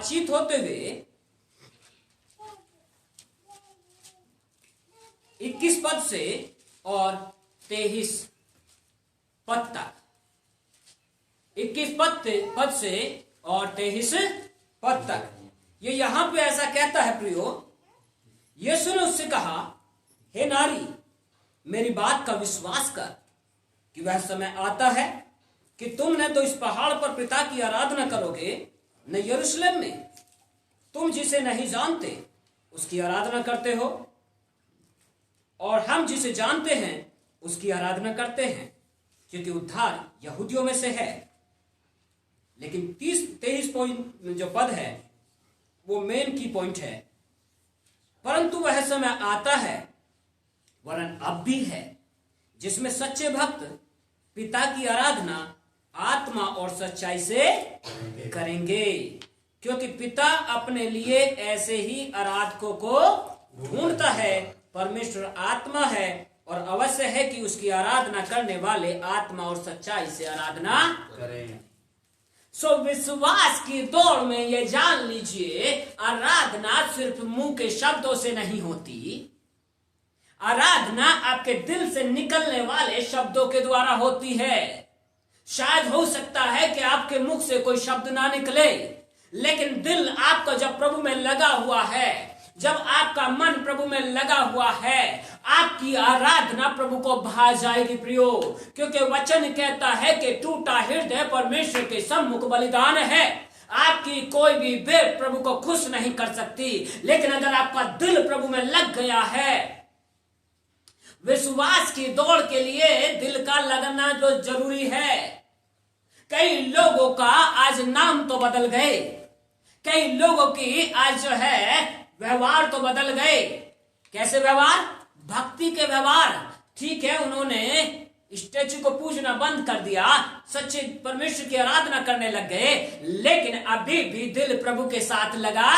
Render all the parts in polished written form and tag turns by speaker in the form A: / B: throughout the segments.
A: बातचीत होते हुए 21 पद से और 23 पद तक, 21 पद से और 23 पद तक ये यहां पे ऐसा कहता है प्रियो, यीशु ने उससे कहा, हे नारी, मेरी बात का विश्वास कर कि वह समय आता है कि तुम न तो इस पहाड़ पर पिता की आराधना करोगे, न यरूशलेम में। तुम जिसे नहीं जानते उसकी आराधना करते हो, और हम जिसे जानते हैं उसकी आराधना करते हैं, क्योंकि उद्धार यहूदियों में से है। लेकिन 23 पॉइंट जो पद है वो मेन की पॉइंट है, परंतु वह समय आता है, वरन अब भी है, जिसमें सच्चे भक्त पिता की आराधना आत्मा और सच्चाई से करेंगे, क्योंकि पिता अपने लिए ऐसे ही आराधकों को ढूंढता है। परमेश्वर आत्मा है और अवश्य है कि उसकी आराधना करने वाले आत्मा और सच्चाई से आराधना करें। सो विश्वास की दौड़ में ये जान लीजिए, आराधना सिर्फ मुंह के शब्दों से नहीं होती, आराधना आपके दिल से निकलने वाले शब्दों के द्वारा होती है। शायद हो सकता है कि आपके मुख से कोई शब्द ना निकले, लेकिन दिल आपका जब प्रभु में लगा हुआ है, जब आपका मन प्रभु में लगा हुआ है, आपकी आराधना प्रभु को भा जाएगी प्रियो, क्योंकि वचन कहता है कि टूटा हृदय परमेश्वर के सम्मुख बलिदान है। आपकी कोई भी भेंट प्रभु को खुश नहीं कर सकती, लेकिन अगर आपका दिल प्रभु में लग गया है, विश्वास की दौड़ के लिए दिल का लगना जो जरूरी है। कई लोगों का आज नाम तो बदल गए, कई लोगों की आज जो है व्यवहार तो बदल गए। कैसे व्यवहार? भक्ति के व्यवहार। ठीक है, उन्होंने स्टैचू को पूजना बंद कर दिया, सच्चे परमेश्वर की आराधना करने लग गए, लेकिन अभी भी दिल प्रभु के साथ लगा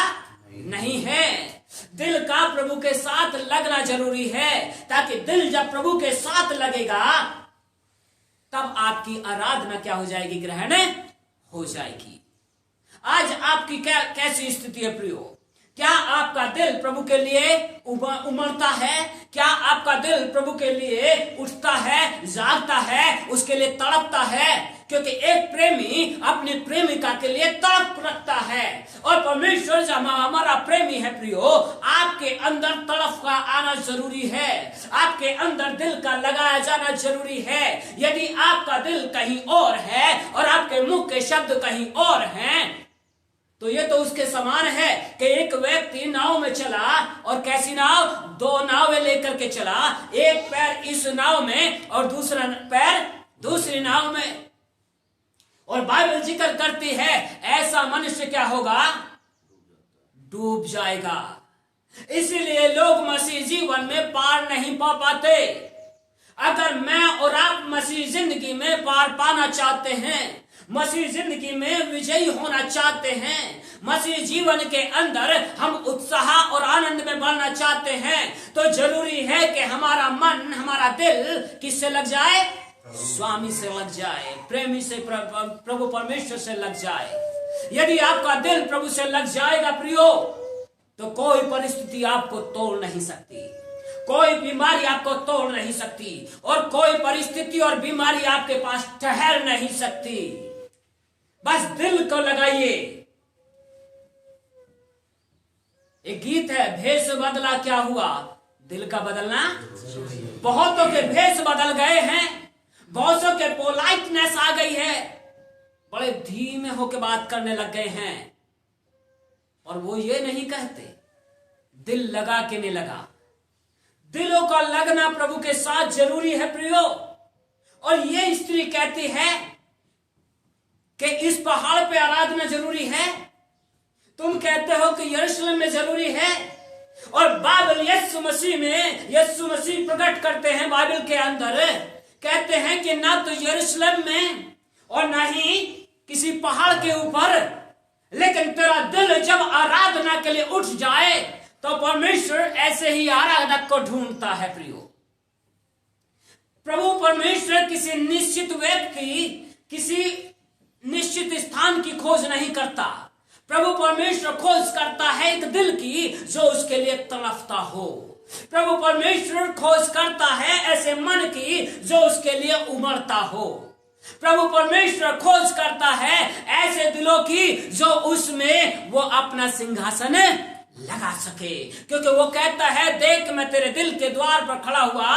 A: नहीं है। दिल का प्रभु के साथ लगना जरूरी है, ताकि दिल जब प्रभु के साथ लगेगा तब आपकी आराधना क्या हो जाएगी? ग्रहण हो जाएगी। आज आपकी कैसी स्थिति है प्रियो? क्या आपका दिल प्रभु के लिए उमड़ता है? क्या आपका दिल प्रभु के लिए उठता है, जागता है, उसके लिए तड़पता है? क्योंकि एक प्रेमी अपनी प्रेमिका के लिए तड़प रखता है, और परमेश्वर जब हमारा प्रेमी है प्रियो, आपके अंदर तड़प का आना जरूरी है, आपके अंदर दिल का लगाया जाना जरूरी है। यदि आपका दिल कहीं और है और आपके मुख के शब्द कहीं और हैं, तो ये तो उसके समान है कि एक व्यक्ति नाव में चला, और कैसी नाव? 2 नावें लेकर के चला, एक पैर इस नाव में और दूसरा पैर दूसरी नाव में। और बाइबल जिक्र करती है ऐसा मनुष्य क्या होगा? डूब जाएगा। इसीलिए लोग मसीह जीवन में पार नहीं पा पाते। अगर मैं और आप मसीह जिंदगी में पार पाना चाहते हैं, मसीह जिंदगी में विजयी होना चाहते हैं, मसीह जीवन के अंदर हम उत्साह और आनंद में बढ़ना चाहते हैं, तो जरूरी है कि हमारा मन, हमारा दिल किससे लग जाए? स्वामी से लग जाए, प्रेमी से, प्रभु परमेश्वर से लग जाए। यदि आपका दिल प्रभु से लग जाएगा प्रियो, तो कोई परिस्थिति आपको तोड़ नहीं सकती, कोई बीमारी आपको तोड़ नहीं सकती, और कोई परिस्थिति और बीमारी आपके पास ठहर नहीं सकती। बस दिल को लगाइए। एक गीत है, भेष बदला क्या हुआ, दिल का बदलना। बहुतों के भेष बदल गए हैं, बहुतों के पोलाइटनेस आ गई है, बड़े धीमे होकर बात करने लग गए हैं, और वो ये नहीं कहते दिल लगा के नहीं लगा। दिलों का लगना प्रभु के साथ जरूरी है प्रियो। और ये स्त्री कहती है कि इस पहाड़ पे आराधना जरूरी है, तुम कहते हो कि यरूशलेम में जरूरी है, और बाइबल यीशु मसीह प्रकट करते हैं बाइबल के अंदर, कहते हैं कि ना तो यरूशलेम में और ना ही किसी पहाड़ के ऊपर, लेकिन तेरा दिल जब आराधना के लिए उठ जाए तो परमेश्वर ऐसे ही आराधक को ढूंढता है प्रियो। प्रभु परमेश्वर किसी निश्चित व्यक्ति, किसी निश्चित स्थान की खोज नहीं करता। प्रभु परमेश्वर खोज करता है एक दिल की जो उसके लिए तड़पता हो। प्रभु परमेश्वर खोज करता है ऐसे मन की जो उसके लिए उमड़ता हो। प्रभु परमेश्वर खोज करता है ऐसे दिलों की जो उसमें वो अपना सिंहासन लगा सके, क्योंकि वो कहता है, देख मैं तेरे दिल के द्वार पर खड़ा हुआ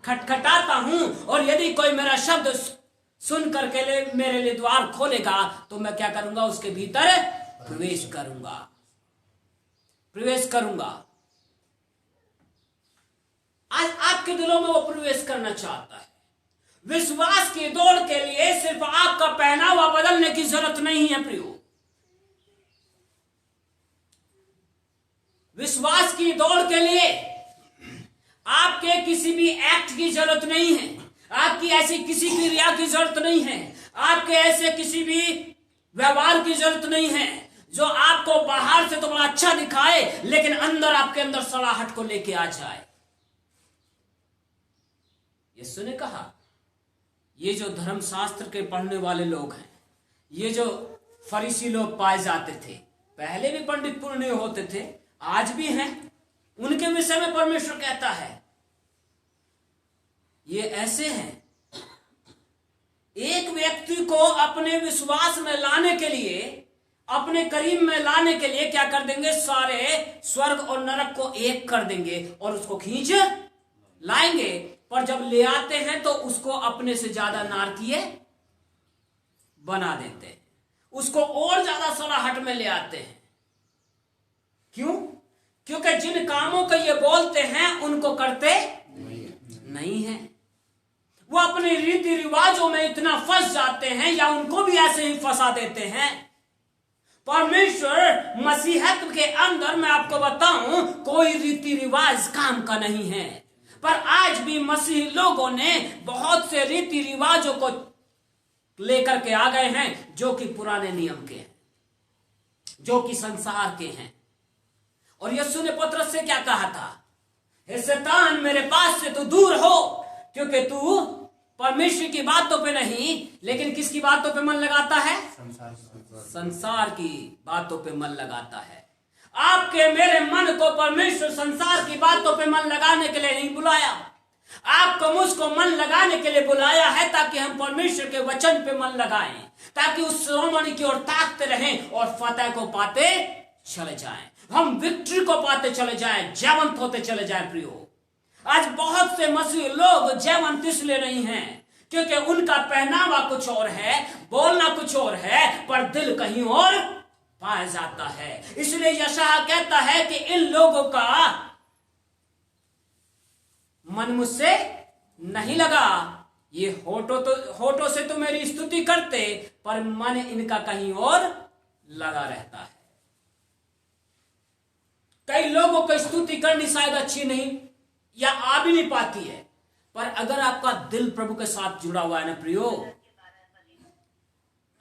A: खटखटाता हूं, और यदि कोई मेरा शब्द सुन करके मेरे लिए द्वार खोलेगा तो मैं क्या करूंगा, उसके भीतर प्रवेश करूंगा। आज आपके दिलों में वो प्रवेश करना चाहता है। विश्वास की दौड़ के लिए सिर्फ आपका पहनावा बदलने की जरूरत नहीं है प्रियो। विश्वास की दौड़ के लिए आपके किसी भी एक्ट की जरूरत नहीं है, आपकी ऐसी किसी क्रिया की जरूरत नहीं है, आपके ऐसे किसी भी व्यवहार की जरूरत नहीं है जो आपको बाहर से तो बड़ा अच्छा दिखाए लेकिन अंदर आपके अंदर सड़ाहट को लेके आ जाए। यीशु ने कहा, ये जो धर्मशास्त्र के पढ़ने वाले लोग हैं, ये जो फरीसी लोग पाए जाते थे, पहले भी पंडित पुण्य होते थे, आज भी हैं, उनके विषय में परमेश्वर कहता है ये ऐसे हैं। एक व्यक्ति को अपने विश्वास में लाने के लिए, अपने करीब में लाने के लिए क्या कर देंगे, सारे स्वर्ग और नरक को एक कर देंगे और उसको खींच लाएंगे, पर जब ले आते हैं तो उसको अपने से ज्यादा नारकीय बना देते हैं, उसको और ज्यादा सड़ाहट में ले आते हैं। क्यों? क्योंकि जिन कामों को ये बोलते हैं उनको करते नहीं है। वो अपने रीति रिवाजों में इतना फंस जाते हैं या उनको भी ऐसे ही फंसा देते हैं। परमेश्वर मसीहत के अंदर मैं आपको बताऊं कोई रीति रिवाज काम का नहीं है, पर आज भी मसीही लोगों ने बहुत से रीति रिवाजों को लेकर के आ गए हैं जो कि पुराने नियम के हैं, जो कि संसार के हैं। और यीशु ने पतरस से क्या कहा था, हे शैतान मेरे पास से तू दूर हो, क्योंकि तू परमेश्वर की बातों पे नहीं लेकिन किसकी बातों पे मन लगाता है, संसार की बातों पे मन लगाता है। आपके मेरे मन को परमेश्वर संसार की बातों पे मन लगाने के लिए नहीं बुलाया, आपको मुझको मन लगाने के लिए बुलाया है ताकि हम परमेश्वर के वचन पे मन लगाएं, ताकि उस श्रोमणि की ओर ताकते रहें और फतेह को पाते चले जाएं, हम विक्ट्री को पाते चले जाएं, जयवंत होते चले जाएं। प्रियो, आज बहुत से मसीह लोग जयवंत इसलिए नहीं हैं क्योंकि उनका पहनावा कुछ और है, बोलना कुछ और है, पर दिल कहीं और पाया जाता है। इसलिए यशायाह कहता है कि इन लोगों का मन मुझसे नहीं लगा, ये होठों से तो मेरी स्तुति करते पर मन इनका कहीं और लगा रहता है। कई लोगों को स्तुति करनी शायद अच्छी नहीं या आ भी नहीं पाती है, पर अगर आपका दिल प्रभु के साथ जुड़ा हुआ है ना प्रियो,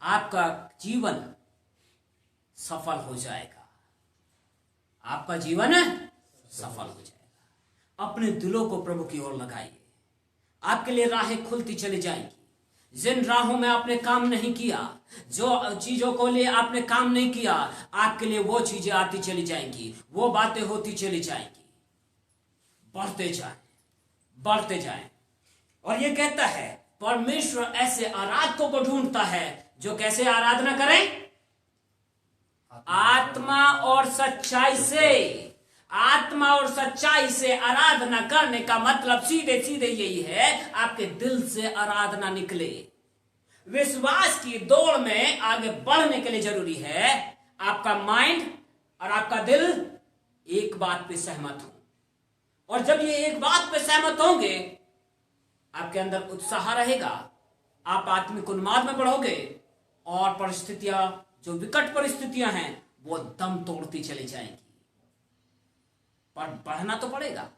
A: आपका जीवन सफल हो जाएगा, आपका जीवन सफल हो जाएगा। अपने दिलों को प्रभु की ओर लगाइए, आपके लिए राहें खुलती चली जाएंगी। जिन राहों में आपने काम नहीं किया, जो चीजों को लिए आपने काम नहीं किया, आपके लिए वो चीजें आती चली जाएंगी, वो बातें होती चली जाएंगी। बढ़ते जाएं, बढ़ते जाएं। और ये कहता है परमेश्वर ऐसे आराधकों को ढूंढता है जो कैसे आराधना करें, आत्मा और सच्चाई से। आत्मा और सच्चाई से आराधना करने का मतलब सीधे सीधे यही है, आपके दिल से आराधना निकले। विश्वास की दौड़ में आगे बढ़ने के लिए जरूरी है आपका माइंड और आपका दिल एक बात पे सहमत हो, और जब ये एक बात पे सहमत होंगे आपके अंदर उत्साह रहेगा, आप आत्मिक उन्माद में बढ़ोगे और परिस्थितियां, जो विकट परिस्थितियां हैं, वो दम तोड़ती चली जाएंगी। पर बढ़ना तो पड़ेगा।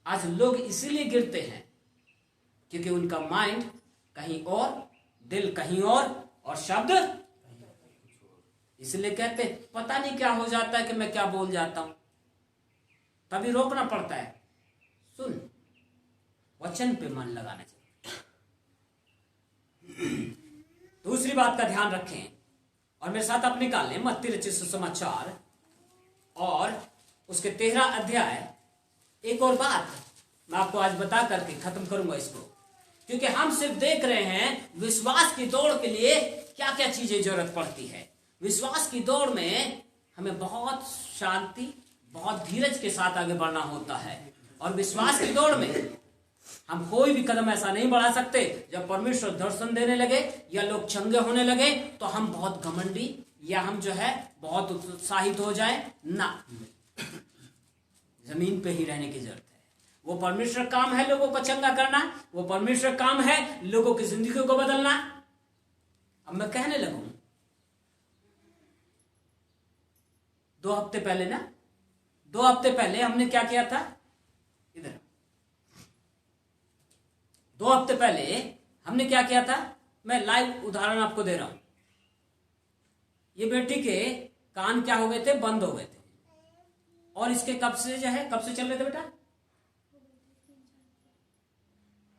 A: आज लोग इसीलिए गिरते हैं क्योंकि उनका माइंड कहीं और, दिल कहीं और शब्द इसलिए कहते पता नहीं क्या हो जाता है कि मैं क्या बोल जाता हूं, तभी रोकना पड़ता है। सुन, वचन पे मन लगाना चाहिए। दूसरी बात का ध्यान रखें, और मेरे साथ आप निकाल लें मत्ती रचित सुसमाचार और उसके 13 अध्याय। एक और बात मैं आपको आज बता करके खत्म करूंगा इसको, क्योंकि हम सिर्फ देख रहे हैं विश्वास की दौड़ के लिए क्या क्या चीजें जरूरत पड़ती है। विश्वास की दौड़ में हमें बहुत शांति, बहुत धीरज के साथ आगे बढ़ना होता है। और विश्वास की दौड़ में हम कोई भी कदम ऐसा नहीं बढ़ा सकते जब परमेश्वर दर्शन देने लगे या लोग चंगे होने लगे तो हम बहुत घमंडी या हम जो है बहुत उत्साहित हो जाए ना। जमीन पे ही रहने की जरूरत है। वो परमेश्वर काम है लोगों को चंगा करना, वो परमेश्वर काम है लोगों की जिंदगी को बदलना। अब मैं कहने लगूं 2 हफ्ते पहले ना, 2 हफ्ते पहले हमने क्या किया था, इधर 2 हफ्ते पहले हमने क्या किया था, मैं लाइव उदाहरण आपको दे रहा हूं। ये बेटी के कान क्या हो गए थे, बंद हो गए थे। और इसके कब से जो है, कब से चल रहे थे बेटा,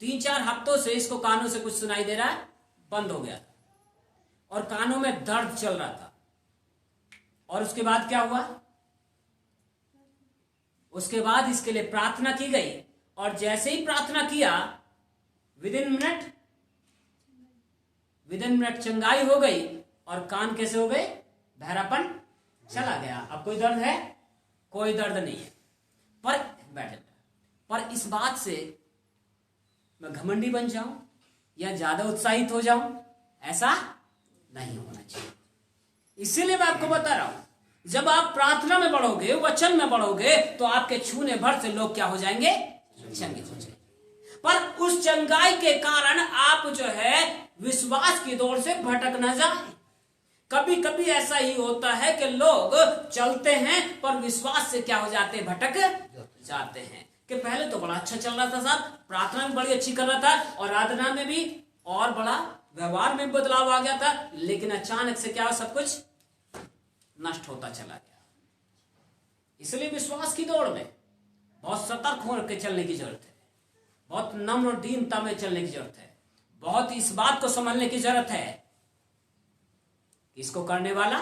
A: 3-4 हफ्तों से इसको कानों से कुछ सुनाई दे रहा है, बंद हो गया था और कानों में दर्द चल रहा था। और उसके बाद क्या हुआ, उसके बाद इसके लिए प्रार्थना की गई और जैसे ही प्रार्थना किया विद इन मिनट चंगाई हो गई और कान कैसे हो गए, बहरापन चला गया। अब कोई दर्द है, कोई दर्द नहीं है। पर बैठे, पर इस बात से मैं घमंडी बन जाऊं या ज्यादा उत्साहित हो जाऊं, ऐसा नहीं होना चाहिए। इसीलिए मैं आपको बता रहा हूं, जब आप प्रार्थना में बढ़ोगे, वचन में बढ़ोगे, तो आपके छूने भर से लोग क्या हो जाएंगे, चंगे हो जाएंगे। पर उस चंगाई के कारण आप जो है विश्वास की दौड़ से भटक न जाए। कभी कभी ऐसा ही होता है कि लोग चलते हैं पर विश्वास से क्या हो जाते हैं, भटक जाते हैं। कि पहले तो बड़ा अच्छा चल रहा था साहब, प्रार्थना भी बड़ी अच्छी कर रहा था और आराधना में भी और बड़ा व्यवहार में बदलाव आ गया था, लेकिन अचानक से क्या सब कुछ नष्ट होता चला गया। इसलिए विश्वास की दौड़ में बहुत सतर्क होकर चलने की जरूरत है, बहुत नम्र और दीनता में चलने की जरूरत है, बहुत इस बात को समझने की जरूरत है कि इसको करने वाला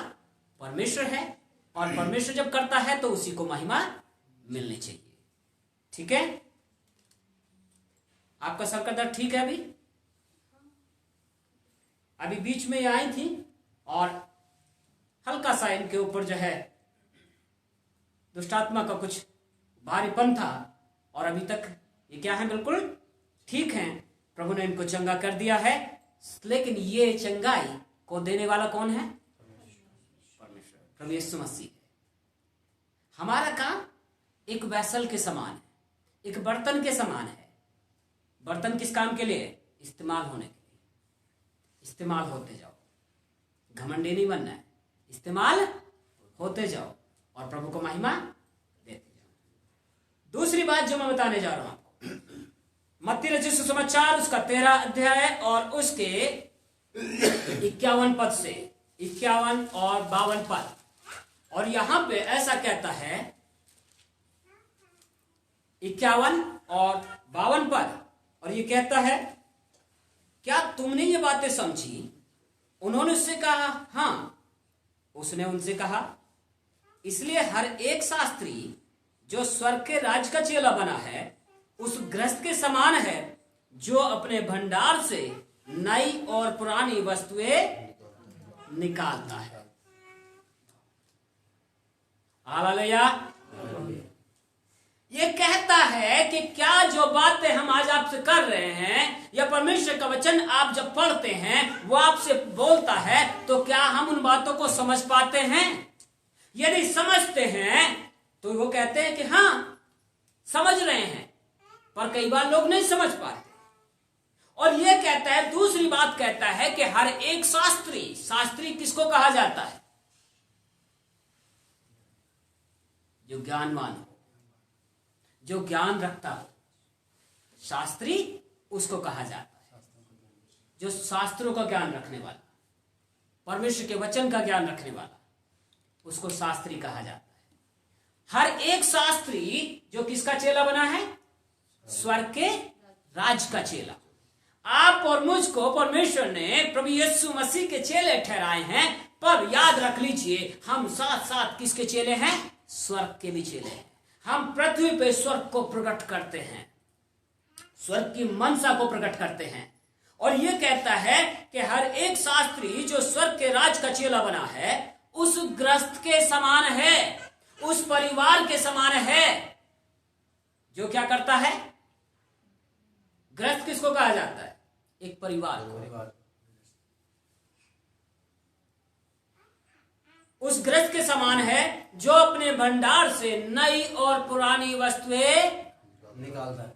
A: परमेश्वर है और परमेश्वर जब करता है तो उसी को महिमा मिलनी चाहिए। ठीक है, आपका सर का दर्द ठीक है अभी बीच में ये आई थी और हल्का सा इनके ऊपर जो है दुष्टात्मा का कुछ भारीपन था और अभी तक ये क्या है, बिल्कुल ठीक है। प्रभु ने इनको चंगा कर दिया है। लेकिन ये चंगाई को देने वाला कौन है, परमेश्वर, प्रभु यीशु मसीह है। हमारा काम एक वैसल के समान है, एक बर्तन के समान है। बर्तन किस काम के लिए, इस्तेमाल होने के लिए। इस्तेमाल होते जाओ, घमंडी नहीं बनना है, इस्तेमाल होते जाओ और प्रभु को महिमा देते जाओ। दूसरी बात जो मैं बताने जा रहा हूं आपको, मत्ती रचित सुसमाचार उसका 13 अध्याय और उसके 51 पद से 51 और 52 पद। और यहां पे ऐसा कहता है 51 और 52 पद, और ये कहता है, क्या तुमने ये बातें समझी? उन्होंने उससे कहा हां। उसने उनसे कहा, इसलिए हर एक शास्त्री जो स्वर्ग के राज का चेला बना है उस गृहस्थ के समान है जो अपने भंडार से नई और पुरानी वस्तुएं निकालता है। हालेलुया। ये कहता है कि क्या जो बातें हम आज आपसे कर रहे हैं या परमेश्वर का वचन आप जब पढ़ते हैं वो आपसे बोलता है, तो क्या हम उन बातों को समझ पाते हैं? यदि समझते हैं तो वो कहते हैं कि हाँ समझ रहे हैं, पर कई बार लोग नहीं समझ पाते। और ये कहता है, दूसरी बात कहता है कि हर एक शास्त्री किसको कहा जाता है? जो ज्ञानवान हो, जो ज्ञान रखता हो, शास्त्री उसको कहा जाता है। जो शास्त्रों का ज्ञान रखने वाला, परमेश्वर के वचन का ज्ञान रखने वाला, उसको शास्त्री कहा जाता है। हर एक शास्त्री जो किसका चेला बना है? स्वर्ग के राज का चेला। आप और मुझको परमेश्वर ने प्रभु यीशु मसीह के चेले ठहराए हैं, पर याद रख लीजिए, हम साथ साथ किसके चेले हैं? स्वर्ग के भी चेले हैं। हम पृथ्वी पे स्वर्ग को प्रकट करते हैं, स्वर्ग की मनसा को प्रकट करते हैं। और यह कहता है कि हर एक शास्त्री जो स्वर्ग के राज का चेला बना है उस ग्रस्त के समान है, उस परिवार के समान है जो क्या करता है? ग्रस्त किसको कहा जाता है? एक परिवार को। उस ग्रस्त के समान है जो अपने भंडार से नई और पुरानी वस्तुएं निकालता है।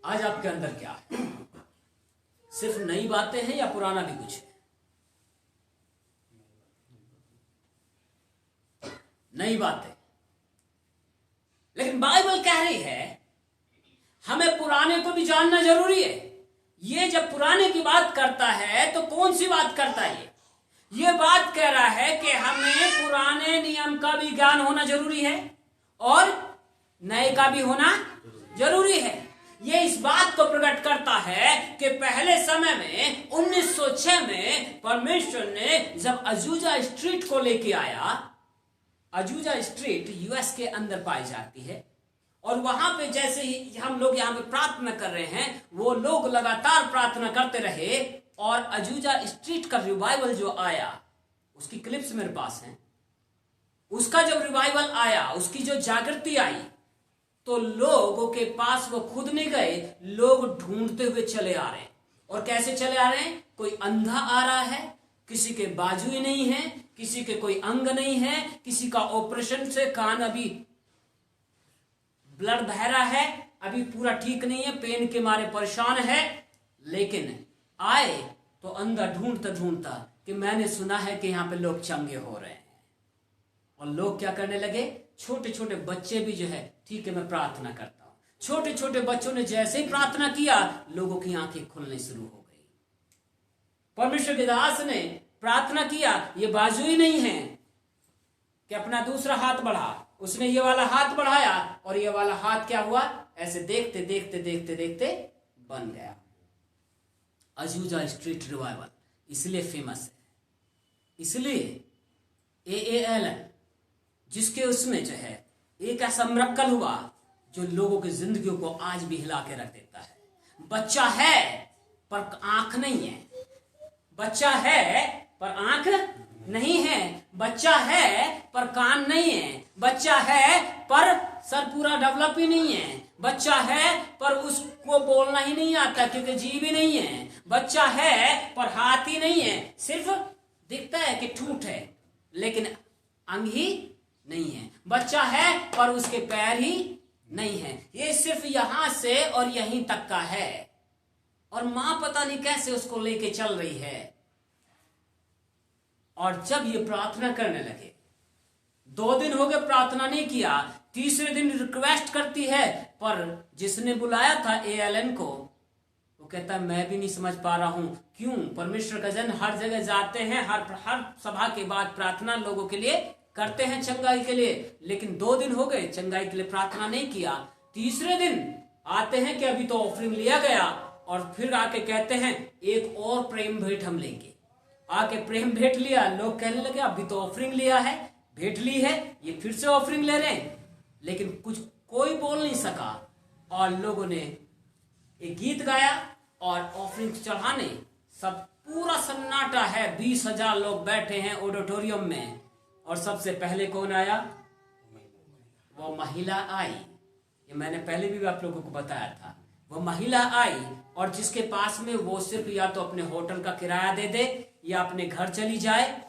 A: आज आपके अंदर क्या है? सिर्फ नई बातें हैं या पुराना भी कुछ है? नई बातें। लेकिन बाइबल कह रही है हमें पुराने को भी जानना जरूरी है। ये जब पुराने की बात करता है तो कौन सी बात करता है? ये बात कह रहा है कि हमें पुराने नियम का भी ज्ञान होना जरूरी है और नए का भी होना जरूरी है। ये इस बात को प्रकट करता है कि पहले समय में 1906 में परमेश्वर ने जब अजूजा स्ट्रीट को लेके आया, अजूजा स्ट्रीट यूएस के अंदर पाई जाती है, और वहां पे जैसे ही हम लोग यहां पे प्रार्थना कर रहे हैं, वो लोग लगातार प्रार्थना करते रहे और अजूजा स्ट्रीट का रिवाइवल जो आया, उसकी क्लिप्स मेरे पास हैं। उसका जब रिवाइवल आया, उसकी जो जागृति आई, तो लोगों के पास वो खुद नहीं गए, लोग ढूंढते हुए चले आ रहे हैं। और कैसे चले आ रहे हैं? कोई अंधा आ रहा है, किसी के बाजू ही नहीं है, किसी के कोई अंग नहीं है, किसी का ऑपरेशन से कान अभी ब्लड बह रहा है, अभी पूरा ठीक नहीं है, पेन के मारे परेशान है। लेकिन आए तो अंदर ढूंढता ढूंढता कि मैंने सुना है कि यहां पे लोग चंगे हो रहे हैं। और लोग क्या करने लगे? छोटे छोटे बच्चे भी जो है, ठीक है मैं प्रार्थना करता हूं। छोटे छोटे बच्चों ने जैसे ही प्रार्थना किया, लोगों की आंखें खुलने शुरू हो गई। परमेश्वर के दास ने प्रार्थना किया, ये बाजू ही नहीं है कि अपना दूसरा हाथ बढ़ा, उसने ये वाला हाथ बढ़ाया और ये वाला हाथ क्या हुआ? ऐसे देखते देखते देखते देखते बन गया। अजूजा स्ट्रीट रिवाइवल इसलिए फेमस है, इसलिए एएलन जिसके उसमें जो है एक ऐसा मिरेकल हुआ जो लोगों की जिंदगियों को आज भी हिला के रख देता है। बच्चा है पर आंख नहीं है, बच्चा है पर आंख नहीं है, बच्चा है पर कान नहीं है, बच्चा है पर सर पूरा डेवलप ही नहीं है, बच्चा है पर उसको बोलना ही नहीं आता क्योंकि जीभ ही नहीं है, बच्चा है पर हाथ ही नहीं है, सिर्फ दिखता है कि ठूठ है लेकिन अंग ही नहीं है, बच्चा है पर उसके पैर ही नहीं है। ये सिर्फ यहां से और यहीं तक का है और मां पता नहीं कैसे उसको लेके चल रही है। और जब ये प्रार्थना करने लगे, 2 दिन हो गए प्रार्थना नहीं किया, तीसरे दिन रिक्वेस्ट करती है, पर जिसने बुलाया था एएलन को, वो कहता है मैं भी नहीं समझ पा रहा हूं क्यों। परमेश्वर का जन हर जगह जाते हैं, हर सभा के बाद प्रार्थना लोगों के लिए करते हैं, चंगाई के लिए, लेकिन 2 दिन हो गए चंगाई के लिए प्रार्थना नहीं किया। तीसरे दिन आते हैं कि अभी तो ऑफरिंग लिया गया, और फिर आके कहते हैं एक और प्रेम भेंट हम लेंगे। आके प्रेम भेंट लिया, लोग कहने लगे अभी तो ऑफरिंग लिया है, भेंट ली है, ये फिर से ऑफरिंग ले रहे हैं, लेकिन कुछ कोई बोल नहीं सका। और लोगों ने एक गीत गाया और ऑफरिंग चढ़ाने सब पूरा सन्नाटा है, 20,000 लोग बैठे हैं ऑडिटोरियम में। और सबसे पहले कौन आया? वो महिला आई। ये मैंने पहले भी आप लोगों को बताया था। वो महिला आई और जिसके पास में वो सिर्फ या तो अपने होटल का किराया दे दे या अपने घर चली जाए,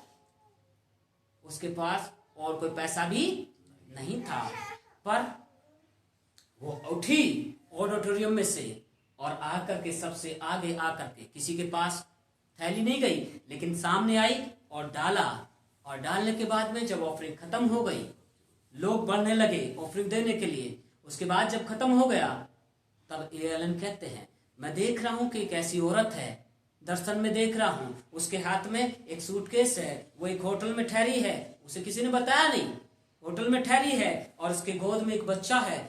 A: उसके पास और कोई पैसा भी नहीं था, पर वो उठी ऑडिटोरियम में से और आकर के सबसे आगे आकर के, किसी के पास थैली नहीं गई लेकिन सामने आई और डाला। और डालने के बाद में जब ऑफरिंग खत्म हो गई, लोग बढ़ने लगे ऑफरिंग देने के लिए। उसके बाद जब खत्म हो गया तब एएलन कहते हैं मैं देख रहा हूं कि एक ऐसी औरत है, दर्शन में देख रहा हूं, उसके हाथ में एक सूटकेस है, वो एक होटल में ठहरी है, उसे किसी ने बताया नहीं, होटल में ठहरी है और उसके गोद में एक बच्चा है।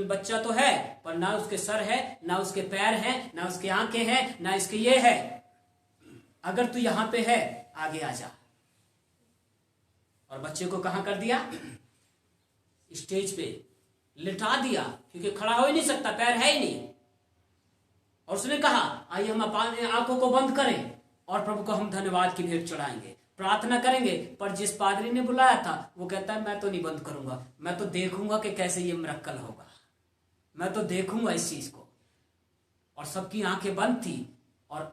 A: बच्चा तो है पर ना उसके सर है, ना उसके पैर है, ना उसके आंखें हैं, ना इसके ये है। अगर तू यहां पे है आगे आ जा। और बच्चे को कहां कर दिया? स्टेज पे लिटा दिया, क्योंकि खड़ा हो ही नहीं सकता, पैर है ही नहीं। और उसने कहा आइए हम अपनी आंखों को बंद करें और प्रभु को हम धन्यवाद की भेंट चढ़ाएंगे, प्रार्थना करेंगे। पर जिस पादरी ने बुलाया था वो कहता है मैं तो नहीं बंद करूंगा, मैं तो देखूंगा कि कैसे ये मिरेकल होगा, मैं तो देखूंगा इस चीज को। और सबकी आंखें बंद थी और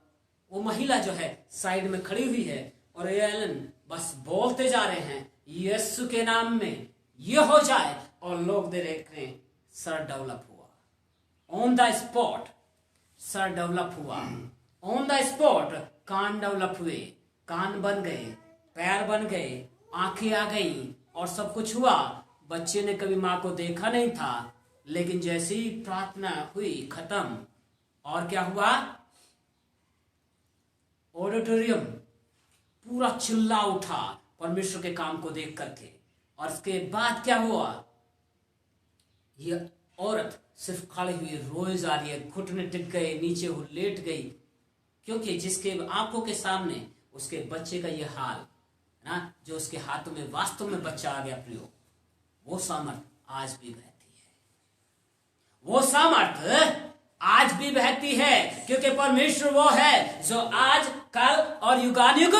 A: वो महिला जो है साइड में खड़ी हुई है और एलन बस बोलते जा रहे हैं यीशु के नाम में ये हो जाए। और लोग देख रहे हैं, सर डेवलप हुआ ऑन द स्पॉट, सर डेवलप हुआ ऑन द स्पॉट, कान डेवलप हुए, कान बन गए, पैर बन गए, आंखें आ गई और सब कुछ हुआ। बच्चे ने कभी मां को देखा नहीं था, लेकिन जैसे ही प्रार्थना हुई खत्म, और क्या हुआ? ऑडिटोरियम पूरा चिल्ला उठा परमेश्वर के काम को देख करके। और उसके बाद क्या हुआ? ये औरत सिर्फ खड़ी हुई रोए जा रही है, घुटने टिक गए, नीचे वो लेट गई, क्योंकि जिसके आंखों के सामने उसके बच्चे का ये हाल ना, जो उसके हाथों में वास्तव में बच्चा आ गया प्रियो, वो सामर्थ आज भी बहती है, वो सामर्थ आज भी बहती है, क्योंकि परमेश्वर वो है जो आज कल और युगानुयुग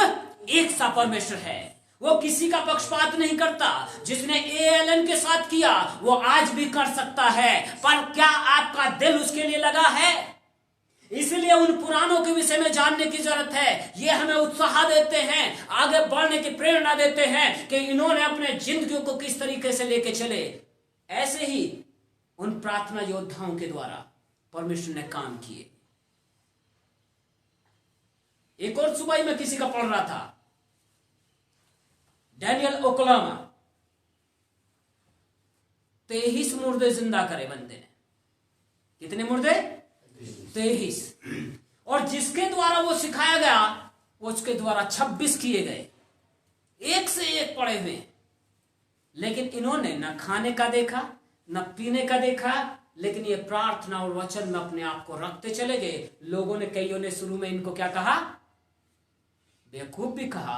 A: एक सा परमेश्वर है। वो किसी का पक्षपात नहीं करता। जिसने एलन के साथ किया वो आज भी कर सकता है। पर क्या आपका दिल उसके लिए लगा है? इसलिए उन पुरानों के विषय में जानने की जरूरत है। ये हमें उत्साह देते हैं, आगे बढ़ने की प्रेरणा देते हैं कि इन्होंने अपने जिंदगियों को किस तरीके से लेके चले। ऐसे ही उन प्रार्थना योद्धाओं के द्वारा परमेश्वर ने काम किए। एक और सुबह में किसी का पढ़ रहा था, डैनियल ओक्लामा, 23 मुर्दे जिंदा करे बंदे ने। कितने मुर्दे? 23। और जिसके द्वारा वो सिखाया गया वो उसके द्वारा 26 किए गए, एक से एक पड़े हुए। लेकिन इन्होंने न खाने का देखा न पीने का देखा, लेकिन ये प्रार्थना और वचन में अपने आप को रखते चले गए। लोगों ने, कईयों ने शुरू में इनको क्या कहा? बेवकूफ भी कहा।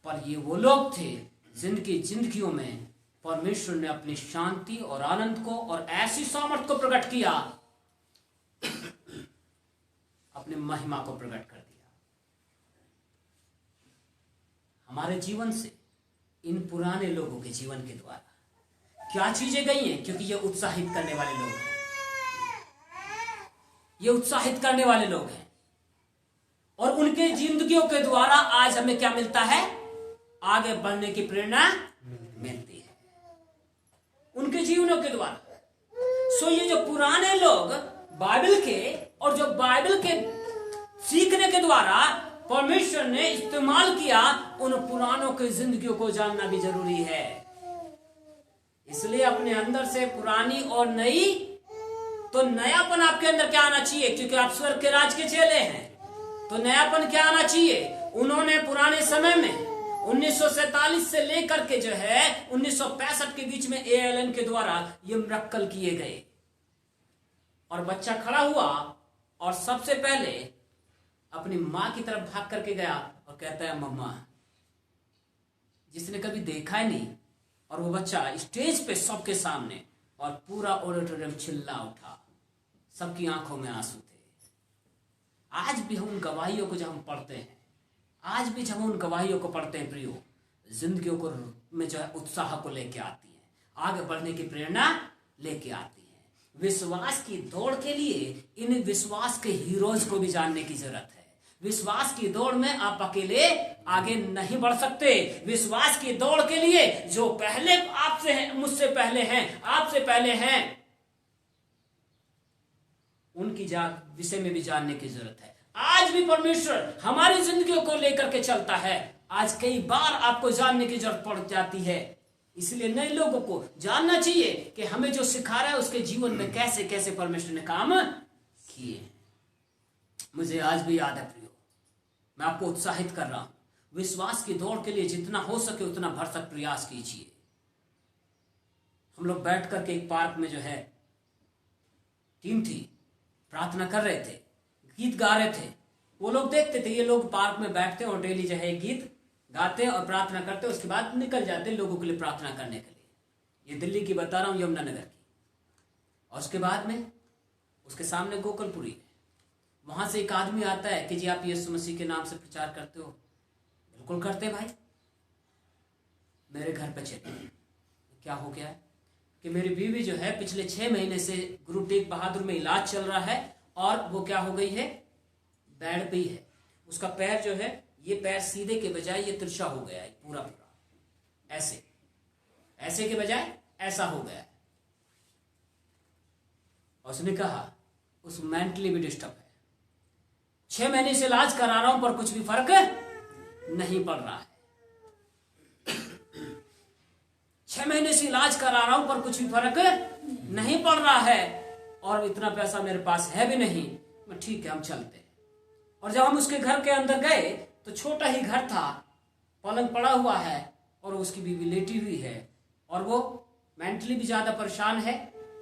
A: पर ये वो लोग थे जिनकी जिंदगियों में परमेश्वर ने अपनी शांति और आनंद को और ऐसी सामर्थ को प्रकट किया, अपने महिमा को प्रकट कर दिया। हमारे जीवन से इन पुराने लोगों के जीवन के द्वारा क्या चीजें गई हैं? क्योंकि ये उत्साहित करने वाले लोग हैं, ये उत्साहित करने वाले लोग हैं। और उनके जिंदगियों के द्वारा आज हमें क्या मिलता है? आगे बढ़ने की प्रेरणा मिलती है उनके जीवनों के द्वारा। सो ये जो पुराने लोग बाइबल के, और जो बाइबल के सीखने के द्वारा परमेश्वर ने इस्तेमाल किया, उन पुरानों की जिंदगियों को जानना भी जरूरी है। इसलिए अपने अंदर से पुरानी और नई, तो नयापन आपके अंदर क्या आना चाहिए? क्योंकि आप स्वर्ग के राज के चेले हैं, तो नयापन क्या आना चाहिए? उन्होंने पुराने समय में 1947 से लेकर के जो है 1965 के बीच में एएलएन के द्वारा ये मिरेकल किए गए। और बच्चा खड़ा हुआ और सबसे पहले अपनी मां की तरफ भाग करके गया और कहता है मम्मा, जिसने कभी देखा ही नहीं। और वो बच्चा स्टेज पे सबके सामने, और पूरा ऑडिटोरियम चिल्ला उठा, सबकी आंखों में आंसू थे। आज भी हम उन गवाहियों को जब हम पढ़ते हैं, आज भी जब हम उन गवाहियों को पढ़ते हैं प्रियो, जिंदगियों को में जो है उत्साह को लेके आती है, आगे बढ़ने की प्रेरणा लेके आती है। विश्वास की दौड़ के लिए इन विश्वास के हीरोज को भी जानने की जरूरत है। विश्वास की दौड़ में आप अकेले आगे नहीं बढ़ सकते। विश्वास की दौड़ के लिए जो पहले आपसे हैं, मुझसे पहले हैं, आपसे पहले हैं, उनकी विषय में भी जानने की जरूरत है। आज भी परमेश्वर हमारी जिंदगियों को लेकर के चलता है। आज कई बार आपको जानने की जरूरत पड़ जाती है। इसलिए नए लोगों को जानना चाहिए कि हमें जो सिखा रहा है उसके जीवन में कैसे कैसे परमेश्वर ने काम किए। मुझे आज भी याद है प्रियो, मैं आपको उत्साहित कर रहा हूं, विश्वास की दौड़ के लिए जितना हो सके उतना भरसक प्रयास कीजिए। हम लोग बैठ करके एक पार्क में जो है टीम थी, प्रार्थना कर रहे थे, गीत गा रहे थे, वो लोग देखते थे ये लोग पार्क में बैठते और डेली जो है गीत गाते और प्रार्थना करते, उसके बाद निकल जाते लोगों के लिए प्रार्थना करने के लिए। ये दिल्ली की बता रहा हूँ, यमुनानगर की। और उसके बाद में उसके सामने गोकुलपुरी है, वहां से एक आदमी आता है कि जी आप यीशु मसीह के नाम से प्रचार करते हो? बिल्कुल करते भाई। मेरे घर पे चले। क्या हो गया है कि मेरी बीवी जो है पिछले 6 महीने से गुरु तेग बहादुर में इलाज चल रहा है और वो क्या हो गई है, बेड पे ही है। उसका पैर जो है, ये पैर सीधे के बजाय ये तिरछा हो गया है, पूरा पूरा ऐसे, ऐसे के बजाय ऐसा हो गया है। और उसने कहा उस मेंटली भी डिस्टर्ब है, 6 महीने से इलाज करा रहा हूं पर कुछ भी फर्क नहीं पड़ रहा है। 6 महीने से इलाज करा रहा हूं पर कुछ भी फर्क नहीं पड़ रहा है और इतना पैसा मेरे पास है भी नहीं। मैं ठीक है हम चलते हैं। और जब हम उसके घर के अंदर गए तो छोटा ही घर था, पलंग पड़ा हुआ है और उसकी बीवी लेटी हुई है और वो मेंटली भी ज्यादा परेशान है,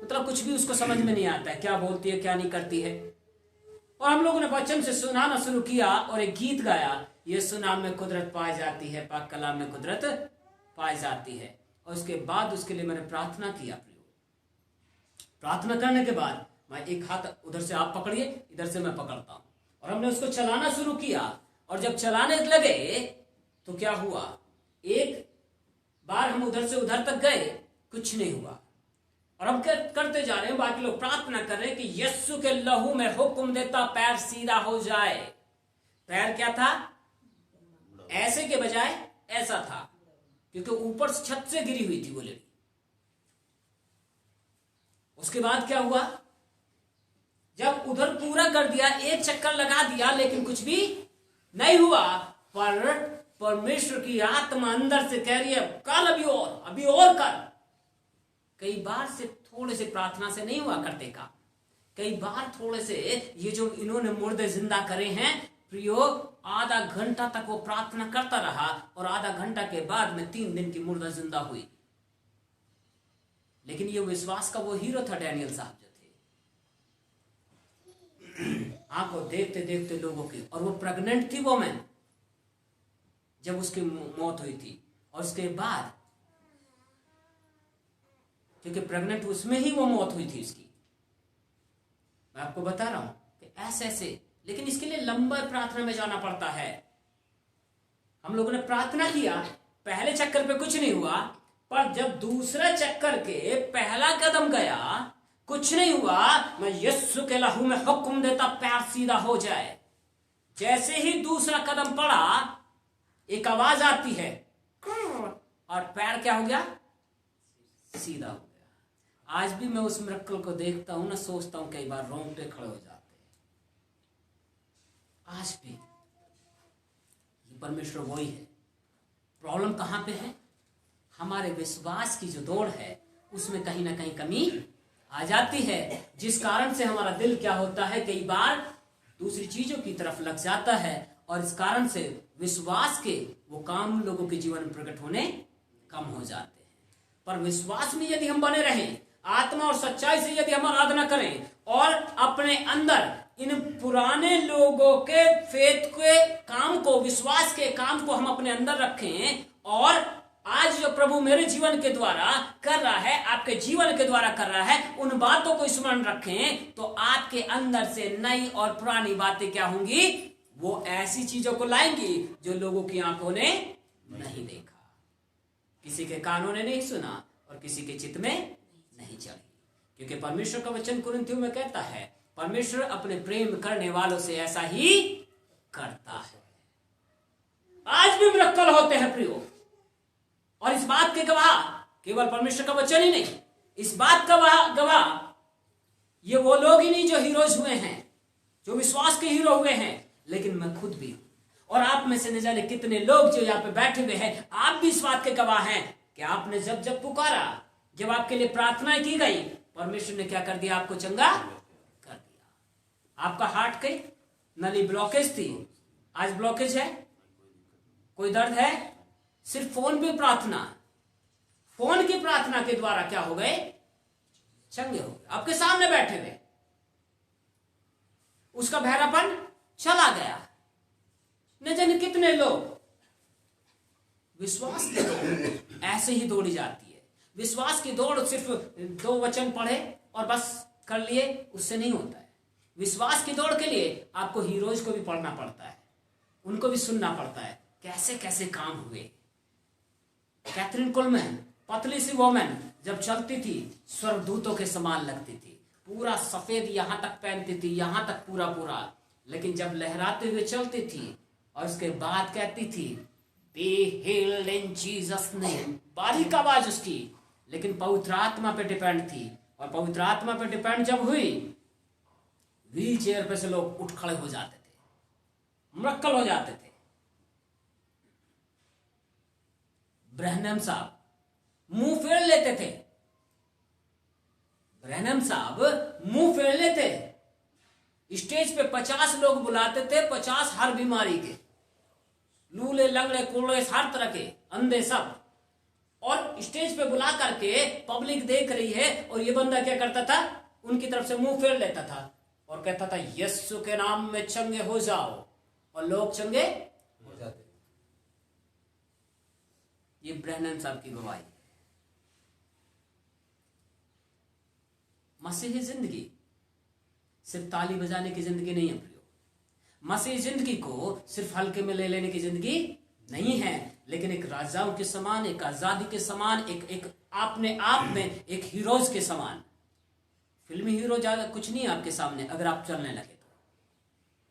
A: मतलब कुछ भी उसको समझ में नहीं आता है, क्या बोलती है क्या नहीं करती है। और हम लोगों ने वचन से सुनाना शुरू किया और एक गीत गाया, यीशु नाम में कुदरत पाई जाती है, पाक कलाम में कुदरत पाई जाती है। और उसके बाद उसके लिए मैंने प्रार्थना किया। प्रार्थना करने के बाद मैं एक हाथ उधर से आप पकड़िए, इधर से मैं पकड़ता हूं, और हमने उसको चलाना शुरू किया। और जब चलाने लगे तो क्या हुआ, एक बार हम उधर से उधर तक गए, कुछ नहीं हुआ। और हम करते जा रहे हैं, बाकी लोग प्रार्थना कर रहे हैं कि यीशु के लहू में हुक्म देता पैर सीधा हो जाए। पैर क्या था, ऐसे के बजाय ऐसा था, क्योंकि ऊपर से छत से गिरी हुई थी वो लेडी। उसके बाद क्या हुआ, जब उधर पूरा कर दिया, एक चक्कर लगा दिया, लेकिन कुछ भी नहीं हुआ। पर परमेश्वर की आत्मा अंदर से कह रही है कल अभी और कर। कई बार से थोड़े से प्रार्थना से नहीं हुआ करते का, कई बार थोड़े से ये जो इन्होंने मुर्दे जिंदा करे हैं प्रियो, आधा घंटा तक वो प्रार्थना करता रहा और आधा घंटा के बाद में 3 दिन की मुर्दा जिंदा हुई। लेकिन ये विश्वास का वो हीरो था डैनियल साहब जो थे, आंखों देखते देखते लोगों की। और वो प्रेग्नेंट थी वोमेन जब उसकी मौत हुई थी। और उसके बाद क्योंकि प्रेग्नेंट उसमें ही वो मौत हुई थी इसकी, मैं आपको बता रहा हूं कि ऐसे ऐसे, लेकिन इसके लिए लंबा प्रार्थना में जाना पड़ता है। हम लोगों ने प्रार्थना किया, पहले चक्कर पे कुछ नहीं हुआ, पर जब दूसरे चक्कर के पहला कदम गया कुछ नहीं हुआ। मैं यीशु के लहू में हुक्म देता पैर सीधा हो जाए। जैसे ही दूसरा कदम पड़ा एक आवाज आती है और पैर क्या हो गया, सीधा हो गया। आज भी मैं उस मिरेकल को देखता हूं ना, सोचता हूं, कई बार रोंगटे खड़े हो जाते हैं। आज भी ये परमेश्वर वही है। प्रॉब्लम कहां पे है, हमारे विश्वास की जो दौड़ है उसमें कहीं ना कहीं कमी आ जाती है, जिस कारण से हमारा दिल क्या होता है, कई बार दूसरी चीजों की तरफ लग जाता है और इस कारण से विश्वास के वो काम लोगों के जीवन में प्रकट होने कम हो जाते हैं। पर विश्वास में यदि हम बने रहें, आत्मा और सच्चाई से यदि हम आराधना करें और अपने अंदर इन पुराने लोगों के फेथ के काम को, विश्वास के काम को हम अपने अंदर रखें और आज जो प्रभु मेरे जीवन के द्वारा कर रहा है, आपके जीवन के द्वारा कर रहा है, उन बातों को स्मरण रखें, तो आपके अंदर से नई और पुरानी बातें क्या होंगी, वो ऐसी चीजों को लाएंगी जो लोगों की आंखों ने नहीं देखा, किसी के कानों ने नहीं सुना और किसी के चित्त में नहीं चढ़ी। क्योंकि परमेश्वर का वचन कुरिन्थियों में कहता है, परमेश्वर अपने प्रेम करने वालों से ऐसा ही करता है। आज भी मिरेकल होते हैं प्रियो, और इस बात के गवाह केवल परमेश्वर का वचन ही नहीं, इस बात का गवाह ये वो लोग ही नहीं जो हीरोज हुए हैं, जो विश्वास के हीरो हुए हैं, लेकिन मैं खुद भी हूं। और आप में से न जाने कितने लोग जो यहाँ पे बैठे हुए हैं, आप भी इस बात के गवाह हैं कि आपने जब जब पुकारा, जब आपके लिए प्रार्थना की गई, परमेश्वर ने क्या कर दिया, आपको चंगा कर दिया। आपका हार्ट की नली ब्लॉकेज थी, आज ब्लॉकेज है, कोई दर्द है, सिर्फ फोन पे प्रार्थना, फोन की प्रार्थना के द्वारा क्या हो गए, चंगे हो गए, आपके सामने बैठे हुए, उसका बहरापन चला गया। न जाने कितने लोग विश्वास की दौड़ ऐसे ही दौड़ी जाती है। विश्वास की दौड़ सिर्फ 2 वचन पढ़े और बस कर लिए, उससे नहीं होता है। विश्वास की दौड़ के लिए आपको हीरोज को भी पढ़ना पड़ता है, उनको भी सुनना पड़ता है, कैसे कैसे काम हुए। कैथरीन कुलमैन, पतली सी वोमन, जब चलती थी स्वर्गदूतों के समान लगती थी, पूरा सफेद यहां तक पहनती थी, यहां तक पूरा पूरा, लेकिन जब लहराते हुए चलती थी और उसके बाद कहती थी be healed in Jesus name, बारीक आवाज उसकी, लेकिन पवित्र आत्मा पे डिपेंड थी। और पवित्र आत्मा पे डिपेंड जब हुई, व्हील चेयर पे से लोग उठ खड़े हो जाते थे, मुरक्कल हो जाते थे। ब्रैनम साहब मुंह फेर लेते थे, ब्रैनम साहब मुंह फेर लेते। स्टेज पे 50 लोग बुलाते थे, 50 हर बीमारी के, लूले लंगड़े कुड़े हर तरह के, अंधे सब, और स्टेज पे बुला करके पब्लिक देख रही है और ये बंदा क्या करता था, उनकी तरफ से मुंह फेर लेता था और कहता था यीशु के नाम में चंगे हो जाओ, और लोग चंगे हो जाते। ये ब्रैनम साहब की गवाही है। मसीही जिंदगी सिर्फ ताली बजाने की जिंदगी नहीं है प्रियो। मसीही जिंदगी को सिर्फ हल्के में ले लेने की जिंदगी नहीं है, लेकिन एक राजाओं के समान, एक आजादी के समान, एक अपने आप में एक हीरोज के समान। फिल्मी हीरो ज्यादा कुछ नहीं है आपके सामने अगर आप चलने लगे तो।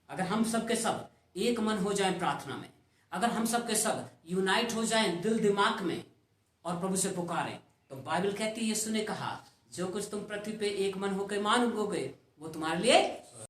A: अगर हम सब के सब एक मन हो जाएं प्रार्थना में, अगर हम सब के सब यूनाइट हो जाएं दिल दिमाग में और प्रभु से पुकारें, तो बाइबल कहती है, यीशु ने कहा जो कुछ तुम पृथ्वी पे एक मन होकर मांगोगे वो तुम्हारे लिए